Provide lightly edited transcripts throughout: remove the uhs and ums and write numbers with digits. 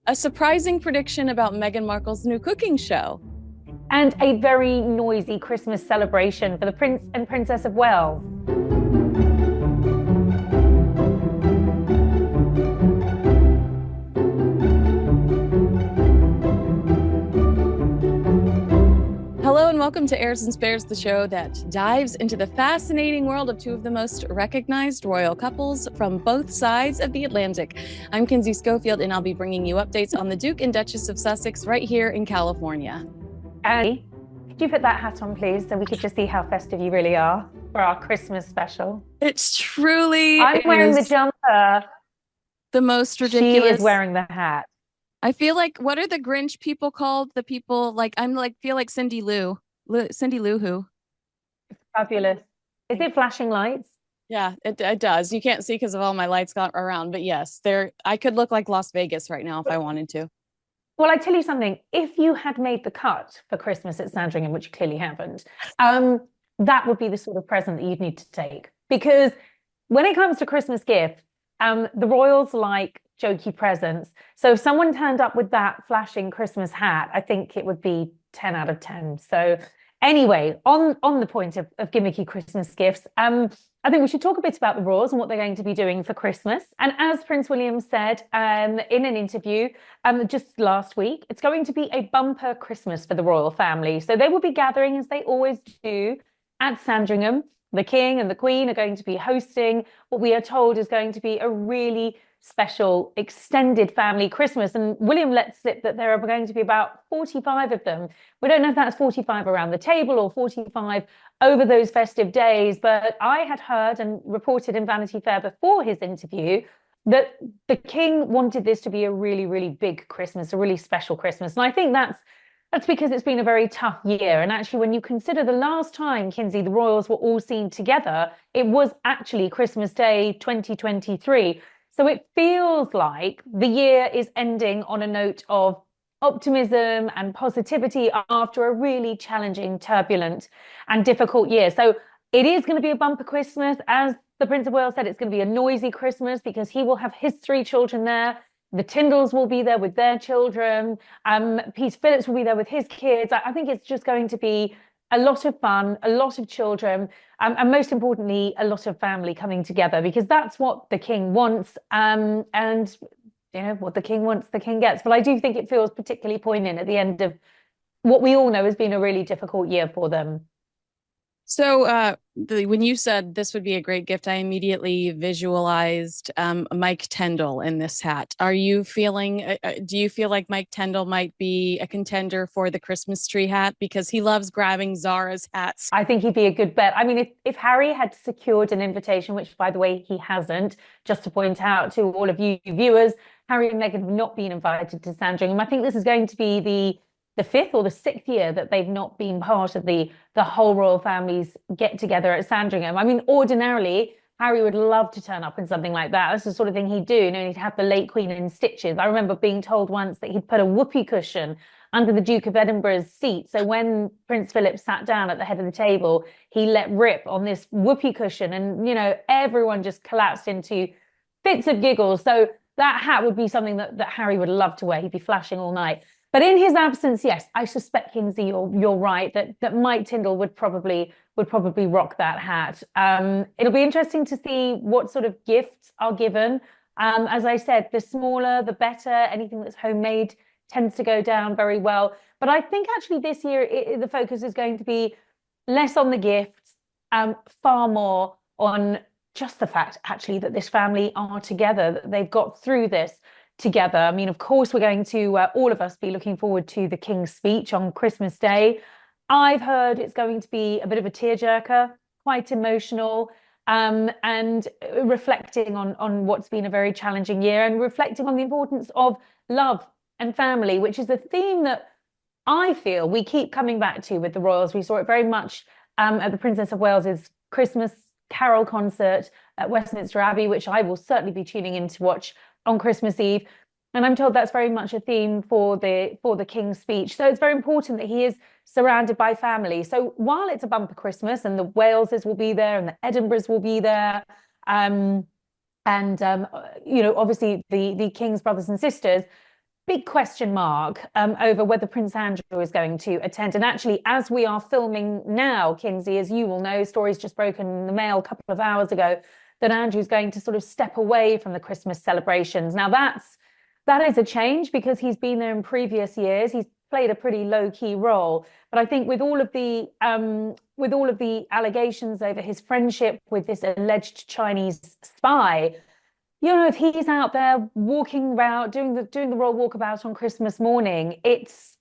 a surprising prediction about Meghan Markle's new cooking show. And a very noisy Christmas celebration for the Prince and Princess of Wales. Hello and welcome to Heirs and Spares, the show that dives into the fascinating world of two of the most recognized royal couples from both sides of the Atlantic. I'm Kinsey Schofield, and I'll be bringing you updates on the Duke and Duchess of Sussex right here in California. And could you put that hat on, please, so we could just see how festive you really are for our Christmas special? It's truly I'm wearing the jumper. the most ridiculous. She is wearing the hat. I feel like, what are the Grinch people called? The people feel like Cindy Lou who? Fabulous. Is it flashing lights? Yeah, it does. You can't see because of all my lights got around, but yes, I could look like Las Vegas right now if I wanted to. Well, I tell you something, if you had made the cut for Christmas at Sandringham, which you clearly haven't, that would be the sort of present that you'd need to take. Because when it comes to Christmas gifts, the royals like jokey presents. So if someone turned up with that flashing Christmas hat, I think it would be 10 out of 10. So anyway, on the point of gimmicky Christmas gifts, I think we should talk a bit about the royals and what they're going to be doing for Christmas. And as Prince William said in an interview just last week, it's going to be a bumper Christmas for the royal family. So they will be gathering, as they always do, at Sandringham. The King and the Queen are going to be hosting what we are told is going to be a really special extended family Christmas. And William let slip that there are going to be about 45 of them. We don't know if that's 45 around the table or 45 over those festive days, but I had heard and reported in Vanity Fair before his interview that the King wanted this to be a really, really big Christmas, a really special Christmas. And I think that's because it's been a very tough year. And actually, when you consider the last time, Kinsey, the royals were all seen together, it was actually Christmas Day 2023. So it feels like the year is ending on a note of optimism and positivity after a really challenging, turbulent, and difficult year. So it is going to be a bumper Christmas. As the Prince of Wales said, it's going to be a noisy Christmas because he will have his three children there. The Tyndalls will be there with their children. Pete Phillips will be there with his kids. I think it's just going to be a lot of fun, a lot of children, and most importantly, a lot of family coming together, because that's what the King wants. And you know, what the King wants, the King gets. But I do think it feels particularly poignant at the end of what we all know has been a really difficult year for them. So when you said this would be a great gift, I immediately visualized Mike Tindall in this hat. Are you feeling, do you feel like Mike Tindall might be a contender for the Christmas tree hat? Because he loves grabbing Zara's hats. I think he'd be a good bet. I mean, if Harry had secured an invitation, which by the way, he hasn't, just to point out to all of you viewers, Harry and Meghan have not been invited to Sandringham. I think this is going to be the fifth or the sixth year that they've not been part of the whole royal family's get together at Sandringham. I mean, ordinarily, Harry would love to turn up in something like that. That's the sort of thing he'd do. You know, he'd have the late Queen in stitches. I remember being told once that he'd put a whoopee cushion under the Duke of Edinburgh's seat. So when Prince Philip sat down at the head of the table, he let rip on this whoopee cushion, and, you know, everyone just collapsed into fits of giggles. So that hat would be something that Harry would love to wear. He'd be flashing all night. But in his absence, yes, I suspect, Kinsey, you're right that Mike Tindall would probably rock that hat. It'll be interesting to see what sort of gifts are given. As I said, the smaller, the better. Anything that's homemade tends to go down very well. But I think actually this year the focus is going to be less on the gifts, far more on just the fact actually that this family are together, that they've got through this together. I mean, of course, we're going to, all of us, be looking forward to the King's speech on Christmas Day. I've heard it's going to be a bit of a tearjerker, quite emotional, and reflecting on what's been a very challenging year, and reflecting on the importance of love and family, which is a theme that I feel we keep coming back to with the royals. We saw it very much at the Princess of Wales's Christmas Carol concert at Westminster Abbey, which I will certainly be tuning in to watch on Christmas Eve. And I'm told that's very much a theme for the King's speech. So it's very important that he is surrounded by family. So while it's a bumper Christmas and the Waleses will be there and the Edinburghs will be there, you know, obviously the King's brothers and sisters, big question mark over whether Prince Andrew is going to attend. And actually, as we are filming now, Kinsey, as you will know, stories just broken in the mail a couple of hours ago, that Andrew's going to sort of step away from the Christmas celebrations. Now that is a change because he's been there in previous years. He's played a pretty low-key role. But I think with all of the allegations over his friendship with this alleged Chinese spy, you know, if he's out there walking about, doing the royal walkabout on Christmas morning, it's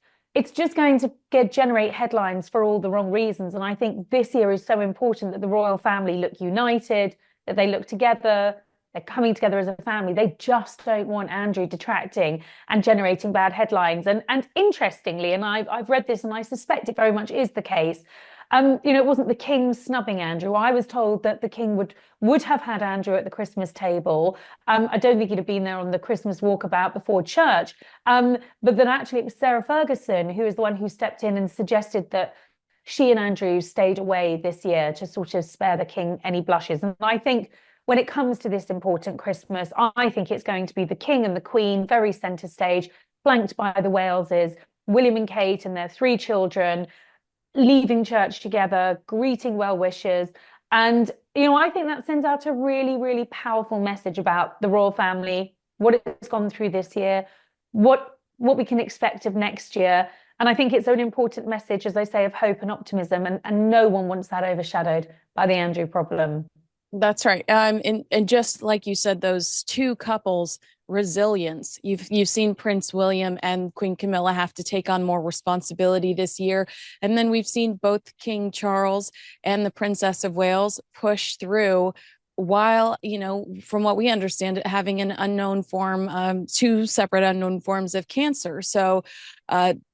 just going to generate headlines for all the wrong reasons. And I think this year is so important that the royal family look united, that they look together, they're coming together as a family. They just don't want Andrew detracting and generating bad headlines. And interestingly, and I've read this and I suspect it very much is the case. You know, it wasn't the king snubbing Andrew. I was told that the king would have had Andrew at the Christmas table. I don't think he'd have been there on the Christmas walkabout before church. But that actually it was Sarah Ferguson who is the one who stepped in and suggested that she and Andrew stayed away this year to sort of spare the king any blushes. And I think when it comes to this important Christmas, I think it's going to be the king and the queen, very centre stage, flanked by the Waleses, William and Kate and their 3 children, leaving church together, greeting well-wishers. And, you know, I think that sends out a really, really powerful message about the royal family, what it's gone through this year, what we can expect of next year. And I think it's an important message, as I say, of hope and optimism. And no one wants that overshadowed by the Andrew problem. That's right. And just like you said, those two couples, resilience. You've seen Prince William and Queen Camilla have to take on more responsibility this year. And then we've seen both King Charles and the Princess of Wales push through while, you know, from what we understand, having an unknown form, 2 separate unknown forms of cancer. So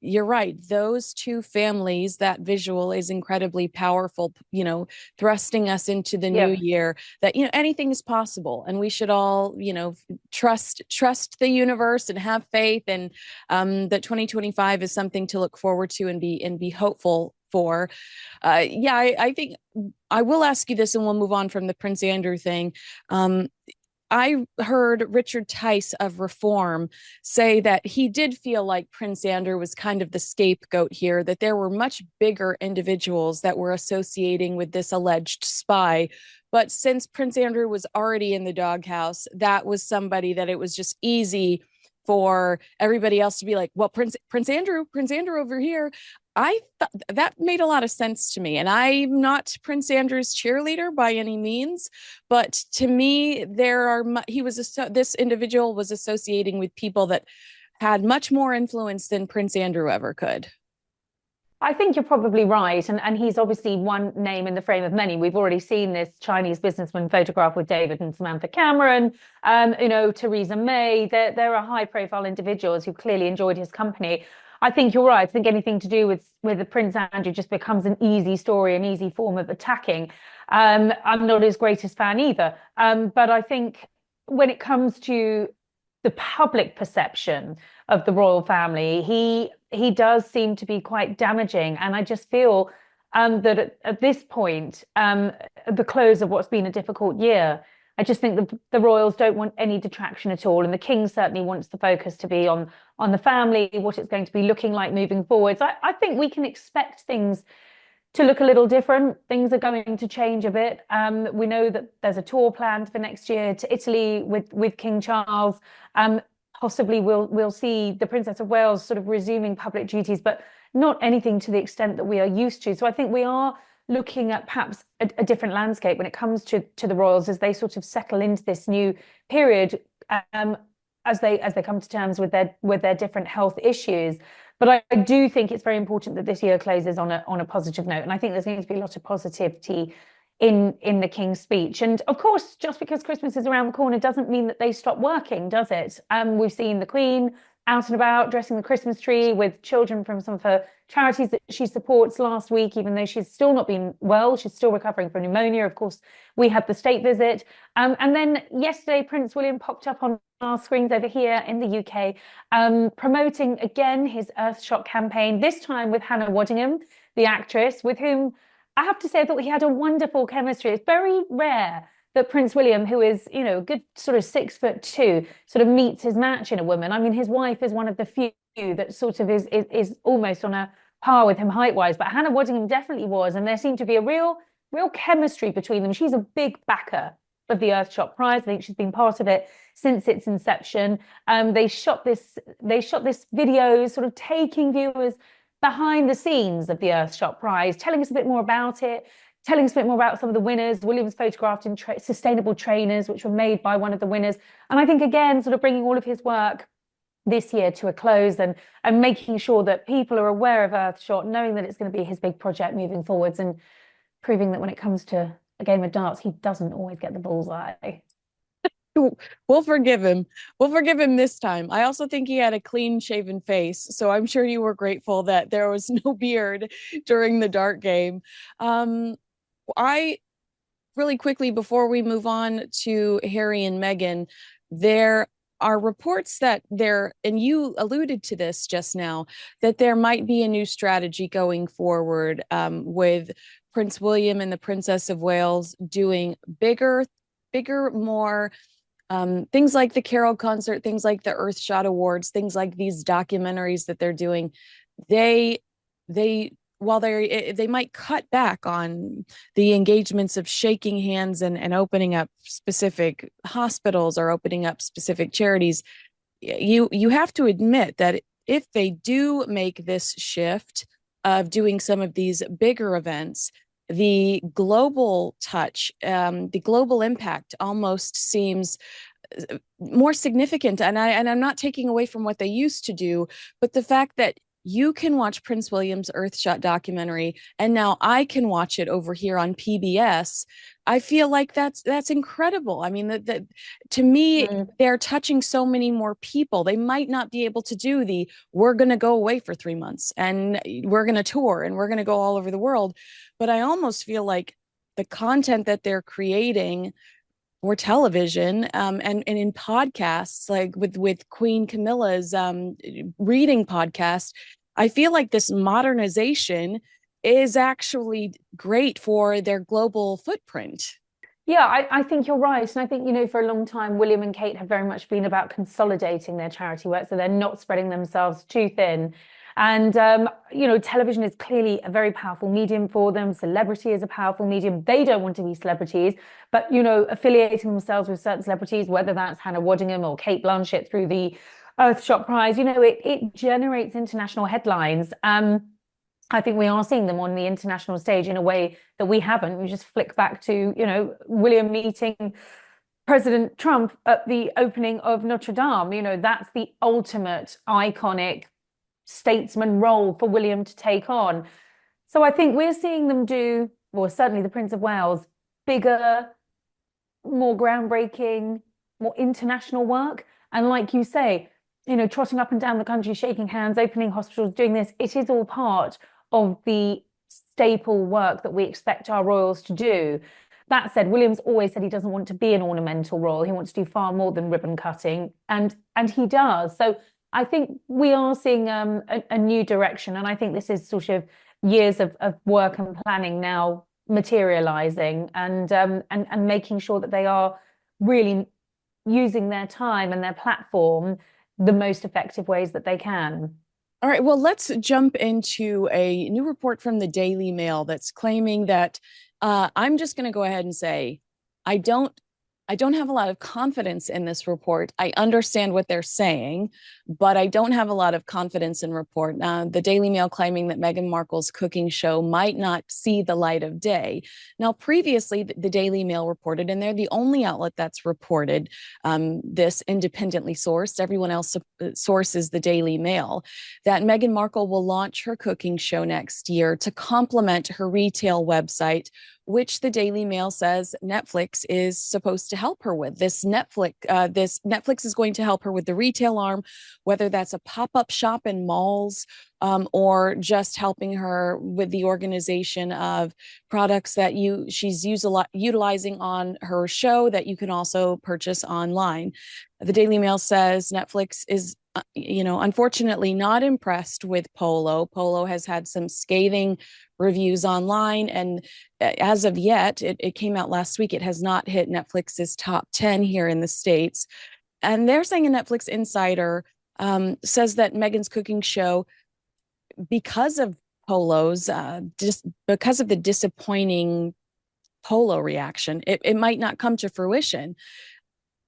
you're right. Those 2 families, that visual is incredibly powerful, you know, thrusting us into the new year that, you know, anything is possible. And we should all, you know, trust the universe and have faith. And that 2025 is something to look forward to and be hopeful for. I think I will ask you this and we'll move on from the Prince Andrew thing. I heard Richard Tice of Reform say that he did feel like Prince Andrew was kind of the scapegoat here, that there were much bigger individuals that were associating with this alleged spy. But since Prince Andrew was already in the doghouse, that was somebody that it was just easy for everybody else to be like, well, Prince Andrew over here. I thought that made a lot of sense to me. And I'm not Prince Andrew's cheerleader by any means, but to me, this individual was associating with people that had much more influence than Prince Andrew ever could. I think you're probably right. And he's obviously one name in the frame of many. We've already seen this Chinese businessman photograph with David and Samantha Cameron, you know, Theresa May. There are high profile individuals who clearly enjoyed his company. I think you're right. I think anything to do with the Prince Andrew just becomes an easy story, an easy form of attacking. I'm not his greatest fan either. But I think when it comes to the public perception of the royal family, he does seem to be quite damaging. And I just feel that at this point, the close of what's been a difficult year, I just think the royals don't want any detraction at all. And the king certainly wants the focus to be on the family, what it's going to be looking like moving forwards. I think we can expect things to look a little different. Things are going to change a bit. We know that there's a tour planned for next year to Italy with King Charles. Possibly we'll see the Princess of Wales sort of resuming public duties, but not anything to the extent that we are used to. So I think we are looking at perhaps a different landscape when it comes to the royals as they sort of settle into this new period, as they come to terms with their different health issues. But I do think it's very important that this year closes on a positive note, and I think there's going to be a lot of positivity in the King's speech. And of course, just because Christmas is around the corner doesn't mean that they stop working, does it? We've seen the Queen out and about dressing the Christmas tree with children from some of her charities that she supports last week, even though she's still not been well. She's still recovering from pneumonia. Of course, we had the state visit. And then yesterday, Prince William popped up on our screens over here in the UK, promoting again his Earthshot campaign, this time with Hannah Waddingham, the actress, with whom I have to say I thought he had a wonderful chemistry. It's very rare that Prince William, who is, a good sort of 6'2", sort of meets his match in a woman. I mean, his wife is one of the few that sort of is almost on a par with him height-wise, but Hannah Waddingham definitely was, and there seemed to be a real chemistry between them. She's a big backer of the Earthshot Prize. I think she's been part of it since its inception. They shot this video, sort of taking viewers behind the scenes of the Earthshot Prize, telling us a bit more about it, telling us a bit more about some of the winners. William's photographed in sustainable trainers, which were made by one of the winners. And I think, again, sort of bringing all of his work this year to a close and making sure that people are aware of Earthshot, knowing that it's going to be his big project moving forwards, and proving that when it comes to a game of darts, he doesn't always get the bullseye. We'll forgive him. We'll forgive him this time. I also think he had a clean shaven face, so I'm sure you were grateful that there was no beard during the dart game. I really quickly, before we move on to Harry and Meghan, there are reports that there, and you alluded to this just now, that there might be a new strategy going forward with Prince William and the Princess of Wales doing bigger, more things like the Carol concert, things like the Earthshot Awards, things like these documentaries that they're doing. They while they might cut back on the engagements of shaking hands and opening up specific hospitals or opening up specific charities, you have to admit that if they do make this shift of doing some of these bigger events, the global touch, the global impact almost seems more significant. And I'm not taking away from what they used to do, but the fact that you can watch Prince William's Earthshot documentary, and now I can watch it over here on PBS. I feel like that's incredible. I mean, that to me, they're touching so many more people. They might not be able to do we're going to go away for 3 months and we're going to tour and we're going to go all over the world. But I almost feel like the content that they're creating or television and in podcasts, like with Queen Camilla's reading podcast, I feel like this modernization is actually great for their global footprint. Yeah, I think you're right. And I think, for a long time, William and Kate have very much been about consolidating their charity work, so they're not spreading themselves too thin. And, television is clearly a very powerful medium for them. Celebrity is a powerful medium. They don't want to be celebrities, but, affiliating themselves with certain celebrities, whether that's Hannah Waddingham or Kate Blanchett through the Earthshot Prize, it generates international headlines. I think we are seeing them on the international stage in a way that we haven't. We just flick back to, William meeting President Trump at the opening of Notre Dame. That's the ultimate iconic statesman role for William to take on. So I think we're seeing them do, well, certainly the Prince of Wales, bigger, more groundbreaking, more international work. And like you say, trotting up and down the country, shaking hands, opening hospitals, doing this, it is all part of the staple work that we expect our royals to do. That said, William's always said he doesn't want to be an ornamental royal. He wants to do far more than ribbon cutting, and he does. So I think we are seeing a new direction, and I think this is sort of years of work and planning now materializing, and making sure that they are really using their time and their platform the most effective ways that they can. All right, well, let's jump into a new report from the Daily Mail that's claiming that I'm just going to go ahead and say I don't have a lot of confidence in this report. I understand what they're saying, but I don't have a lot of confidence in report. The Daily Mail claiming that Meghan Markle's cooking show might not see the light of day. Now, previously, the Daily Mail reported, and they're the only outlet that's reported this independently sourced. Everyone else sources the Daily Mail, that Meghan Markle will launch her cooking show next year to complement her retail website, which the Daily Mail says Netflix is supposed to help her with. This Netflix is going to help her with the retail arm, whether that's a pop-up shop in malls or just helping her with the organization of products that she's utilizing on her show that you can also purchase online. The Daily Mail says Netflix is unfortunately not impressed with Polo. Polo has had some scathing reviews online, and as of yet, it came out last week. It has not hit Netflix's top 10 here in the States. And they're saying a Netflix insider says that Meghan's cooking show, because of Polo's, just because of the disappointing Polo reaction, it might not come to fruition.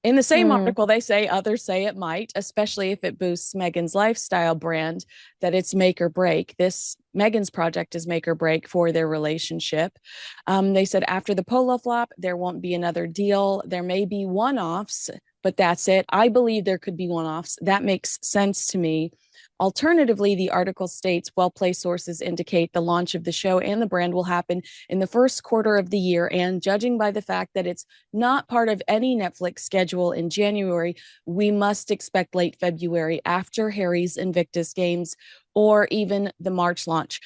In the same Mm. article, they say others say it might, especially if it boosts Meghan's lifestyle brand, that it's make or break. This Meghan's project is make or break for their relationship. They said after the Polo flop, there won't be another deal. There may be one-offs, but that's it. I believe there could be one-offs. That makes sense to me. Alternatively, the article states well-placed sources indicate the launch of the show and the brand will happen in the first quarter of the year. And judging by the fact that it's not part of any Netflix schedule in January, we must expect late February after Harry's Invictus Games or even the March launch.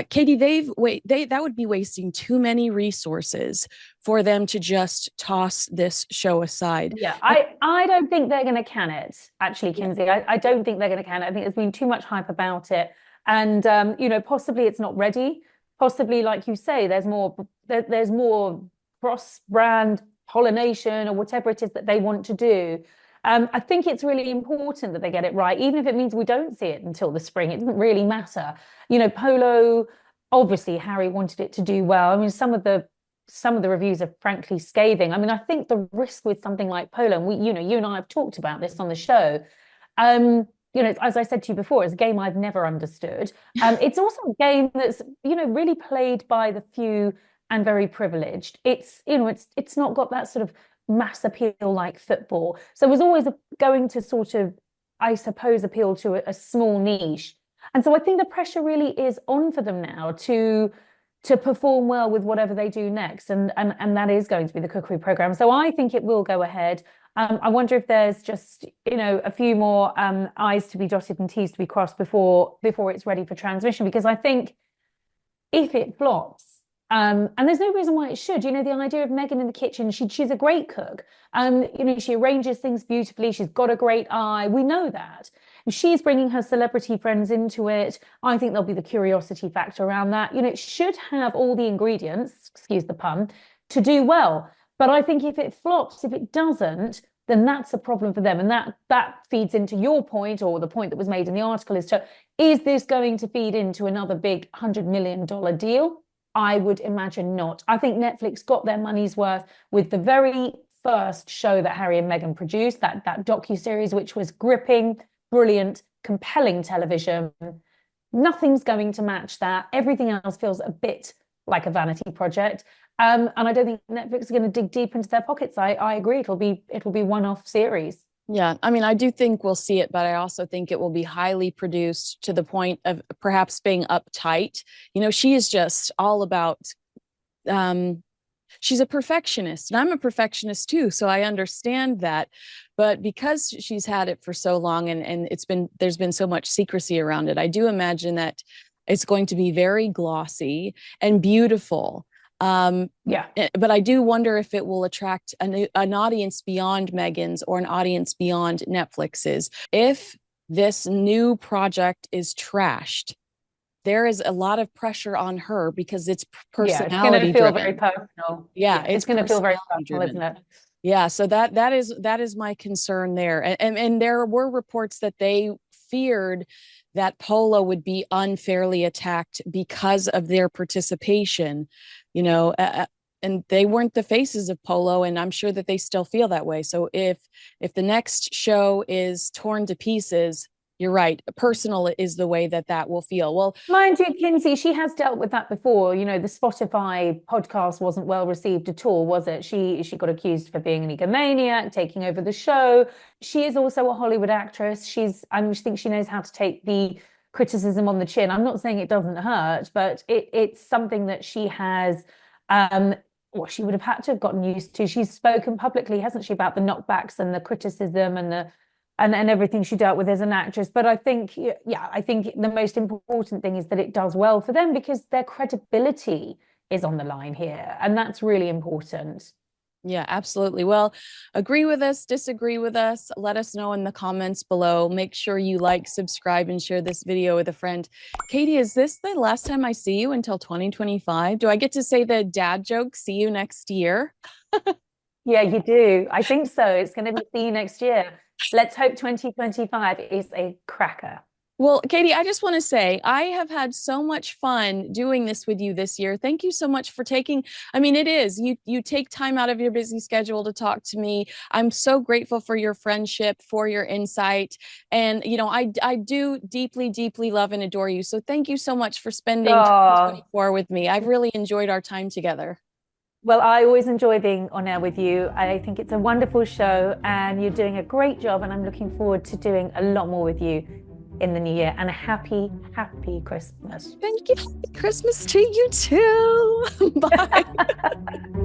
Katie, that would be wasting too many resources for them to just toss this show aside. Yeah, And I don't think they're going to can it, actually, yeah, Kinsey. I don't think they're going to can it. I think there's been too much hype about it. And possibly it's not ready. Possibly, like you say, there's more cross-brand pollination or whatever it is that they want to do. I think it's really important that they get it right, even if it means we don't see it until the spring. It doesn't really matter. Polo, obviously Harry wanted it to do well. I mean, some of the reviews are frankly scathing. I mean, I think the risk with something like Polo, and you and I have talked about this on the show. As I said to you before, it's a game I've never understood. It's also a game that's, really played by the few and very privileged. It's not got that sort of mass appeal like football. So it was always going to sort of, I suppose, appeal to a small niche. And so I think the pressure really is on for them now to perform well with whatever they do next. And that is going to be the cookery program. So I think it will go ahead. I wonder if there's just, a few more I's to be dotted and T's to be crossed before it's ready for transmission. Because I think if it flops, and there's no reason why it should, the idea of Meghan in the kitchen, she's a great cook. She arranges things beautifully. She's got a great eye. We know that. She's bringing her celebrity friends into it. I think there'll be the curiosity factor around that. It should have all the ingredients, excuse the pun, to do well. But I think if it flops, if it doesn't, then that's a problem for them. And that feeds into your point, or the point that was made in the article, is this going to feed into another big $100 million deal? I would imagine not. I think Netflix got their money's worth with the very first show that Harry and Meghan produced, that docuseries, which was gripping, brilliant, compelling television. Nothing's going to match that. Everything else feels a bit like a vanity project. And I don't think Netflix is going to dig deep into their pockets. I agree. It'll be one-off series. yeah, I mean, I do think we'll see it, but I also think it will be highly produced to the point of perhaps being uptight. She is just all about she's a perfectionist, and I'm a perfectionist too, so I understand that. But because she's had it for so long, and there's been so much secrecy around it, I do imagine that it's going to be very glossy and beautiful. Yeah. But I do wonder if it will attract an audience beyond Meghan's, or an audience beyond Netflix's. If this new project is trashed, there is a lot of pressure on her because it's personality it's going to feel driven. very personal. Yeah, it's going to feel very personal, driven. isn't it? Yeah, so that is my concern there. And there were reports that they feared that Polo would be unfairly attacked because of their participation, and they weren't the faces of Polo, and I'm sure that they still feel that way. So if the next show is torn to pieces, you're right, personal is the way that will feel. Well, mind you, Kinsey, she has dealt with that before. The Spotify podcast wasn't well received at all, was it? She got accused for being an egomaniac, taking over the show. She is also a Hollywood actress. I think she knows how to take the criticism on the chin. I'm not saying it doesn't hurt, but it's something that she has she would have had to have gotten used to. She's spoken publicly, hasn't she, about the knockbacks and the criticism and everything she dealt with as an actress. But I think the most important thing is that it does well for them, because their credibility is on the line here, and that's really important. Yeah, absolutely. Well, agree with us, disagree with us. Let us know in the comments below. Make sure you like, subscribe, and share this video with a friend. Katie, is this the last time I see you until 2025? Do I get to say the dad joke? See you next year? Yeah, you do. I think so. It's going to be see you next year. Let's hope 2025 is a cracker. Well, Katie, I just want to say I have had so much fun doing this with you this year. Thank you so much for taking, I mean, it is you take time out of your busy schedule to talk to me. I'm so grateful for your friendship, for your insight. And I do deeply, deeply love and adore you. So thank you so much for spending Oh, 2024 with me. I've really enjoyed our time together. well, I always enjoy being on air with you. I think it's a wonderful show and you're doing a great job. And I'm looking forward to doing a lot more with you in the new year. And a happy, happy Christmas. Thank you. Happy Christmas to you too. Bye.